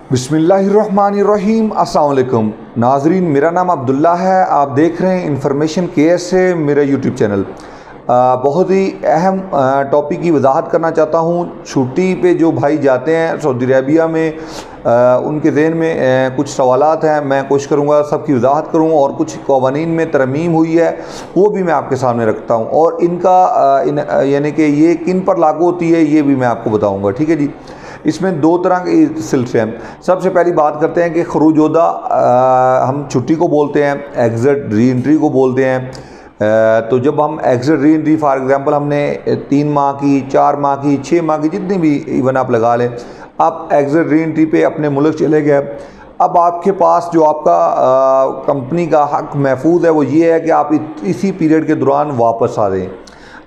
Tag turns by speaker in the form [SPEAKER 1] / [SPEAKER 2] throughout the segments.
[SPEAKER 1] बिस्मिल्लाहिर्रहमानिर्रहीम। अस्सलाम वालेकुम नाजरीन, मेरा नाम अब्दुल्ला है। आप देख रहे हैं इन्फॉर्मेशन केयर से मेरा यूट्यूब चैनल। बहुत ही अहम टॉपिक की वजाहत करना चाहता हूँ। छुट्टी पे जो भाई जाते हैं सऊदी अरबिया में, उनके ज़हन में कुछ सवालात हैं। मैं कोशिश करूँगा सबकी वजाहत करूँ और कुछ क़वानीन में तरमीम हुई है वो भी मैं आपके सामने रखता हूँ और इनका यानी कि ये किन पर लागू होती है ये भी मैं आपको बताऊँगा। ठीक है जी। इसमें दो तरह के सिलसिले हैं। सबसे पहली बात करते हैं कि खरूजोदा हम छुट्टी को बोलते हैं, एग्ज़िट री एंट्री को बोलते हैं। तो जब हम exit re entry for example हमने 3 माह की, 4 माह की, 6 माह की, जितनी भी इवन आप लगा लें, आप एग्ज़िट री एंट्री पे अपने मुल्क चले गए। अब आपके पास जो आपका कंपनी का हक महफूज है वो ये है कि आप इसी पीरियड के दौरान वापस आ जाएँ।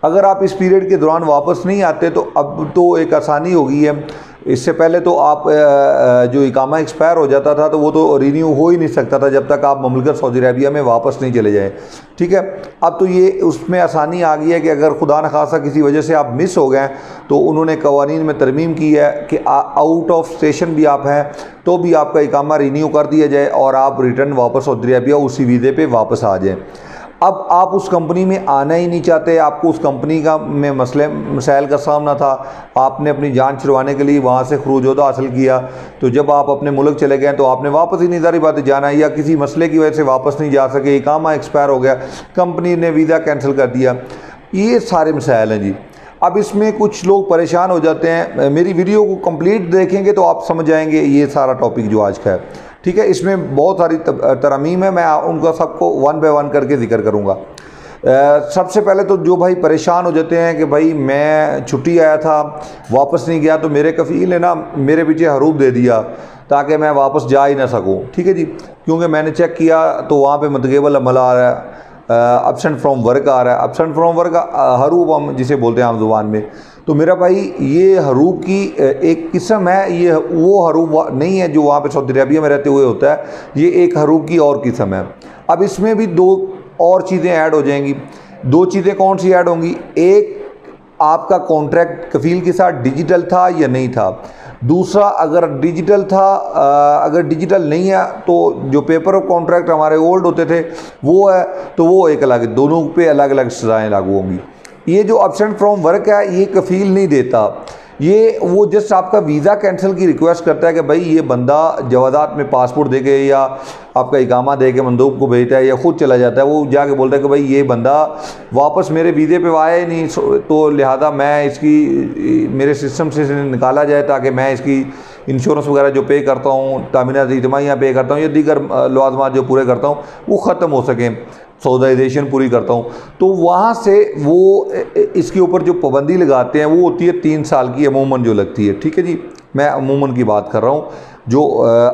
[SPEAKER 1] अगर आप इस पीरियड के दौरान वापस नहीं आते तो अब तो एक आसानी हो गई है। इससे पहले तो आप जो इकामा एक्सपायर हो जाता था तो वो तो रिन्यू हो ही नहीं सकता था जब तक आप ममलकत सऊदी अरबिया में वापस नहीं चले जाएं। ठीक है। अब तो ये उसमें आसानी आ गई है कि अगर खुदा न खासा किसी वजह से आप मिस हो गए तो उन्होंने कवानीन में तरमीम की है कि आउट ऑफ स्टेशन भी आप हैं तो भी आपका इकामा रिन्यू कर दिया जाए और आप रिटर्न वापस सऊदी अरबिया उसी वीज़े पे वापस आ जाएँ। अब आप उस कंपनी में आना ही नहीं चाहते, आपको उस कंपनी का में मसाइल का सामना था, आपने अपनी जान छुड़वाने के लिए वहाँ से खरूजोदा हासिल किया। तो जब आप अपने मुल्क चले गए तो आपने वापस ही नहीं, सारी बातें जाना है, या किसी मसले की वजह से वापस नहीं जा सके, इकामा एक्सपायर हो गया, कंपनी ने वीज़ा कैंसिल कर दिया, ये सारे मसाइल हैं जी। अब इसमें कुछ लोग परेशान हो जाते हैं। मेरी वीडियो को कंप्लीट देखेंगे तो आप समझ जाएंगे ये सारा टॉपिक जो आज का है। ठीक है। इसमें बहुत सारी तरमीम है, मैं उनका सबको वन बाय वन करके जिक्र करूँगा। सबसे पहले तो जो भाई परेशान हो जाते हैं कि भाई मैं छुट्टी आया था वापस नहीं गया तो मेरे कफ़ील ने ना मेरे पीछे हरूब दे दिया ताकि मैं वापस जा ही ना सकूँ। ठीक है जी। क्योंकि मैंने चेक किया तो वहाँ पे मतगेबल अमल आ रहा है, एब्सेंट फ्रॉम वर्क आ रहा है। एब्सेंट फ्रॉम वर्क हरूब हम जिसे बोलते हैं आम ज़ुबान में। तो मेरा भाई ये हरूब की एक किस्म है, ये वो हरूब नहीं है जो वहाँ पे सऊदी अरबिया में रहते हुए होता है, ये एक हरूब की और किस्म है। अब इसमें भी दो और चीज़ें ऐड हो जाएंगी। दो चीज़ें कौन सी ऐड होंगी? एक, आपका कॉन्ट्रैक्ट कफ़ील के साथ डिजिटल था या नहीं था। दूसरा, अगर डिजिटल था, अगर डिजिटल नहीं है तो जो पेपर ऑफ कॉन्ट्रैक्ट हमारे ओल्ड होते थे वो है, तो वो एक अलग, दोनों पे अलग अलग सज़ाएँ लागू होंगी। ये जो एब्सेंट फ्रॉम वर्क है ये कफ़ील नहीं देता, ये वो जस्ट आपका वीज़ा कैंसिल की रिक्वेस्ट करता है कि भाई ये बंदा जवादात में पासपोर्ट दे के या आपका इकामा दे के मंदूब को भेजता है या ख़ुद चला जाता है। वो जाके बोलता है कि भाई ये बंदा वापस मेरे वीज़े पे आया ही नहीं, तो लिहाजा मैं इसकी मेरे सिस्टम से निकाला जाए ताकि मैं इसकी इंश्योरेंस वगैरह जो पे करता हूँ, तामीनात इज्तिमाइया पे करता हूँ या दीगर लवाज़मात जो पूरे करता हूँ वो ख़त्म हो सकें, सौदाइजेशन पूरी करता हूँ। तो वहाँ से वो इसके ऊपर जो पाबंदी लगाते हैं वो होती है 3 साल की अमूमन जो लगती है। ठीक है जी। मैं अमूमन की बात कर रहा हूँ जो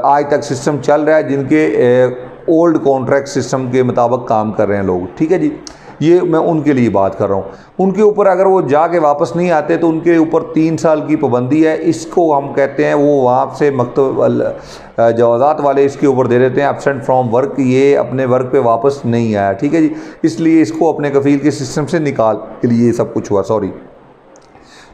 [SPEAKER 1] आज तक सिस्टम चल रहा है, जिनके ओल्ड कॉन्ट्रैक्ट सिस्टम के मुताबिक काम कर रहे हैं लोग। ठीक है जी। ये मैं उनके लिए बात कर रहा हूँ। उनके ऊपर अगर वो जाके वापस नहीं आते तो उनके ऊपर 3 साल की पाबंदी है। इसको हम कहते हैं, वो वहाँ से मकतब जवाज़ात वाले इसके ऊपर दे देते हैं एब्सेंट फ्रॉम वर्क, ये अपने वर्क पे वापस नहीं आया। ठीक है जी। इसलिए इसको अपने कफ़ील के सिस्टम से निकाल के लिए सब कुछ हुआ, सॉरी।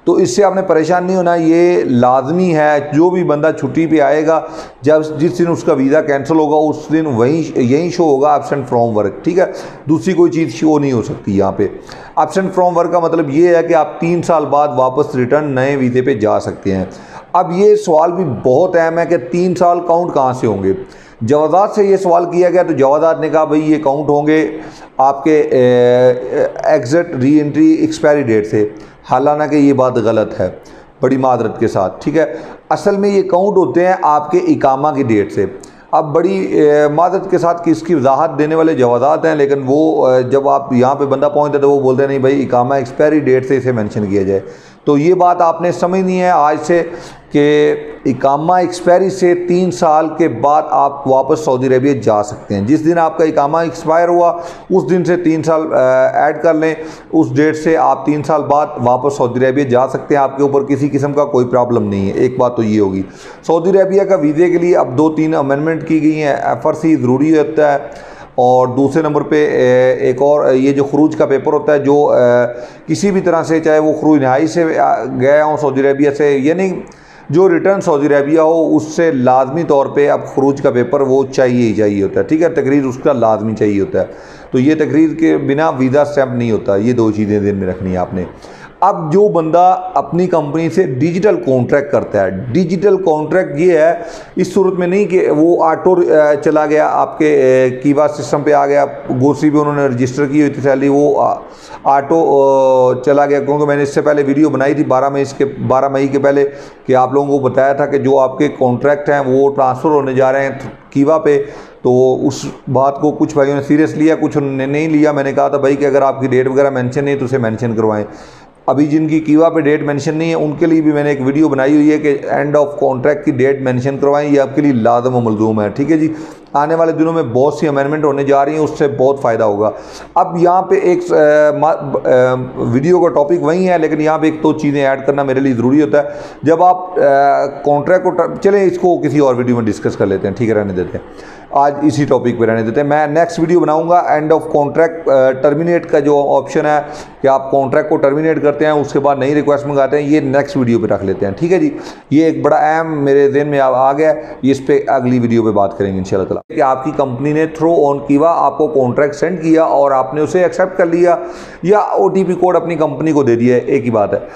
[SPEAKER 1] तो इससे आपने परेशान नहीं होना, ये लाजमी है। जो भी बंदा छुट्टी पे आएगा, जब जिस दिन उसका वीज़ा कैंसिल होगा उस दिन यही शो होगा एब्सेंट फ्रॉम वर्क। ठीक है। दूसरी कोई चीज़ शो नहीं हो सकती यहाँ पे। एब्सेंट फ्रॉम वर्क का मतलब ये है कि आप 3 साल बाद वापस रिटर्न नए वीज़े पे जा सकते हैं। अब ये सवाल भी बहुत अहम है कि 3 साल काउंट कहाँ से होंगे। जवाज़ात से ये सवाल किया गया तो जवाज़ात ने कहा भाई ये काउंट होंगे आपके exit re entry expiry date से। हालांकि ये बात गलत है, बड़ी मादरत के साथ। ठीक है। असल में ये काउंट होते हैं आपके इकामा की डेट से। अब बड़ी मादरत के साथ कि इसकी वजाहत देने वाले जवाज़ात हैं, लेकिन वो जब आप यहाँ पे बंदा पहुँचते तो वो बोलते हैं नहीं भाई इकामा एक्सपायरी डेट से इसे मेंशन किया जाए। तो ये बात आपने समझनी है आज से कि इकामा एक्सपायरी से 3 साल के बाद आप वापस सऊदी अरबिया जा सकते हैं। जिस दिन आपका इकामा एक्सपायर हुआ उस दिन से 3 साल ऐड कर लें, उस डेट से आप 3 साल बाद वापस सऊदी अरबिया जा सकते हैं। आपके ऊपर किसी किस्म का कोई प्रॉब्लम नहीं है। एक बात तो ये होगी। सऊदी अरबिया का वीज़े के लिए अब 2-3 अमेंडमेंट की गई हैं। FRC ज़रूरी होता है और दूसरे नंबर पे एक और ये जो खरूज का पेपर होता है, जो किसी भी तरह से, चाहे वो खरूज नहाई से गया हों सऊदी अरबिया से, यानी जो रिटर्न सऊदी अरबिया हो उससे लाजमी तौर पे अब खरूज का पेपर वो चाहिए ही चाहिए होता है, ठीक है, तकरीर उसका लाजमी चाहिए होता है। तो ये तकरीर के बिना वीज़ा स्टैम्प नहीं होता, ये 2 चीज़ें ध्यान में रखनी है आपने। अब जो बंदा अपनी कंपनी से डिजिटल कॉन्ट्रैक्ट करता है, डिजिटल कॉन्ट्रैक्ट ये है इस सूरत में नहीं कि वो ऑटो चला गया आपके कीवा सिस्टम पे आ गया, गोसी पे उन्होंने रजिस्टर की हुई थी सैलरी, वो ऑटो चला गया। क्योंकि मैंने इससे पहले वीडियो बनाई थी 12 मई के पहले कि आप लोगों को बताया था कि जो आपके कॉन्ट्रैक्ट हैं वो ट्रांसफ़र होने जा रहे हैं कीवा पे। तो उस बात को कुछ भाइयों ने सीरियस लिया, कुछ उन्होंने नहीं लिया। मैंने कहा था भाई कि अगर आपकी डेट वगैरह मेंशन नहीं तो उसे मेंशन करवाएं। अभी जिनकी कीवा पे डेट मेंशन नहीं है उनके लिए भी मैंने एक वीडियो बनाई हुई है कि एंड ऑफ कॉन्ट्रैक्ट की डेट मेंशन करवाएं, ये आपके लिए लाज़म व मलज़ूम है, ठीक है जी। आने वाले दिनों में बहुत सी अमेंडमेंट होने जा रही हैं, उससे बहुत फ़ायदा होगा। अब यहाँ पे एक वीडियो का टॉपिक वही है, लेकिन यहाँ पे एक 2 चीज़ें ऐड करना मेरे लिए ज़रूरी होता है। जब आप कॉन्ट्रैक्ट को चलें इसको किसी और वीडियो में डिस्कस कर लेते हैं, ठीक है, रहने देते हैं, आज इसी टॉपिक पे रहने देते हैं। मैं नेक्स्ट वीडियो बनाऊंगा एंड ऑफ कॉन्ट्रैक्ट टर्मिनेट का जो ऑप्शन है कि आप कॉन्ट्रैक्ट को टर्मिनेट करते हैं उसके बाद नई रिक्वेस्ट मंगाते हैं, ये नेक्स्ट वीडियो पे रख लेते हैं, ठीक है जी। ये एक बड़ा अहम मेरे ज़हन में आ गया, इस पर अगली वीडियो पे बात करेंगे इंशाल्लाह ताला। कि आपकी कंपनी ने थ्रू ऑन कीवा आपको कॉन्ट्रैक्ट सेंड किया और आपने उसे एक्सेप्ट कर लिया या OTP कोड अपनी कंपनी को दे दिया, एक ही बात है।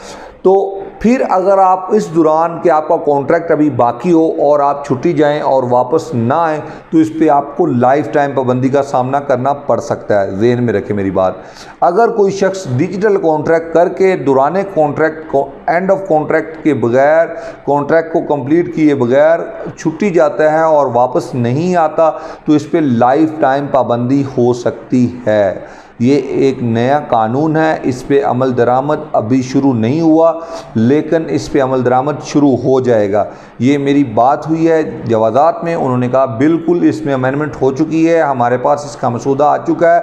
[SPEAKER 1] तो फिर अगर आप इस दौरान कि आपका कॉन्ट्रैक्ट अभी बाकी हो और आप छुट्टी जाएं और वापस ना आएँ तो इस पे आपको लाइफ टाइम पाबंदी का सामना करना पड़ सकता है। ज़हन में रखें मेरी बात। अगर कोई शख्स डिजिटल कॉन्ट्रैक्ट करके दौरान कॉन्ट्रैक्ट एंड ऑफ कॉन्ट्रैक्ट के बगैर, कॉन्ट्रैक्ट को कंप्लीट किए बगैर छुट्टी जाता है और वापस नहीं आता तो इस पर लाइफ टाइम पाबंदी हो सकती है। ये एक नया कानून है, इस पे अमल दरामद अभी शुरू नहीं हुआ लेकिन इस पे अमल दरामद शुरू हो जाएगा। ये मेरी बात हुई है जवाज़ात में, उन्होंने कहा बिल्कुल इसमें अमेंडमेंट हो चुकी है, हमारे पास इसका मसूदा आ चुका है,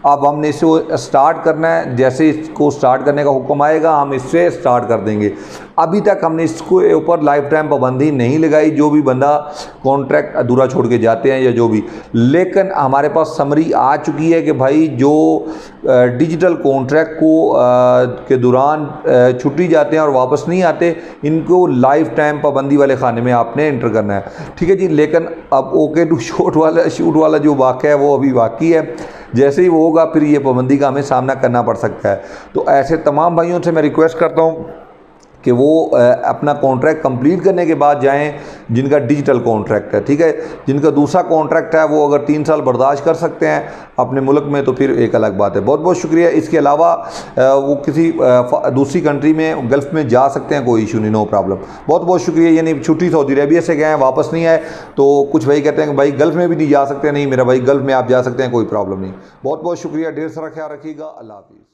[SPEAKER 1] अब हमने इसे स्टार्ट करना है। जैसे इसको स्टार्ट करने का हुक्म आएगा हम इससे स्टार्ट कर देंगे। अभी तक हमने इसको ऊपर लाइफ टाइम पाबंदी नहीं लगाई, जो भी बंदा कॉन्ट्रैक्ट अधूरा छोड़ के जाते हैं या जो भी, लेकिन हमारे पास समरी आ चुकी है कि भाई जो डिजिटल कॉन्ट्रैक्ट को के दौरान छुट्टी जाते हैं और वापस नहीं आते, इनको लाइफ टाइम पाबंदी वाले खाने में आपने एंटर करना है, ठीक है जी। लेकिन अब ओके टू शूट वाला जो वाक़या है वो अभी बाकी है, जैसे ही वो होगा फिर ये पाबंदी का हमें सामना करना पड़ सकता है। तो ऐसे तमाम भाइयों से मैं रिक्वेस्ट करता हूँ कि वो अपना कॉन्ट्रैक्ट कंप्लीट करने के बाद जाएं जिनका डिजिटल कॉन्ट्रैक्ट है, ठीक है। जिनका दूसरा कॉन्ट्रैक्ट है वो अगर 3 साल बर्दाश्त कर सकते हैं अपने मुल्क में तो फिर एक अलग बात है। बहुत बहुत शुक्रिया। इसके अलावा वो किसी दूसरी कंट्री में गल्फ़ में जा सकते हैं, कोई इशू नहीं, नो प्रॉब्लम। बहुत बहुत शुक्रिया। यानी छुट्टी सऊदी अरबिया से गए हैं वापस नहीं आए तो कुछ भाई कहते हैं कि भाई गल्फ़ में भी नहीं जा सकते, नहीं मेरा भाई गल्फ़ में आप जा सकते हैं, कोई प्रॉब्लम नहीं। बहुत बहुत शुक्रिया, ढेर सारा ख्याल रखिएगा। अल्लाह हाफिज़।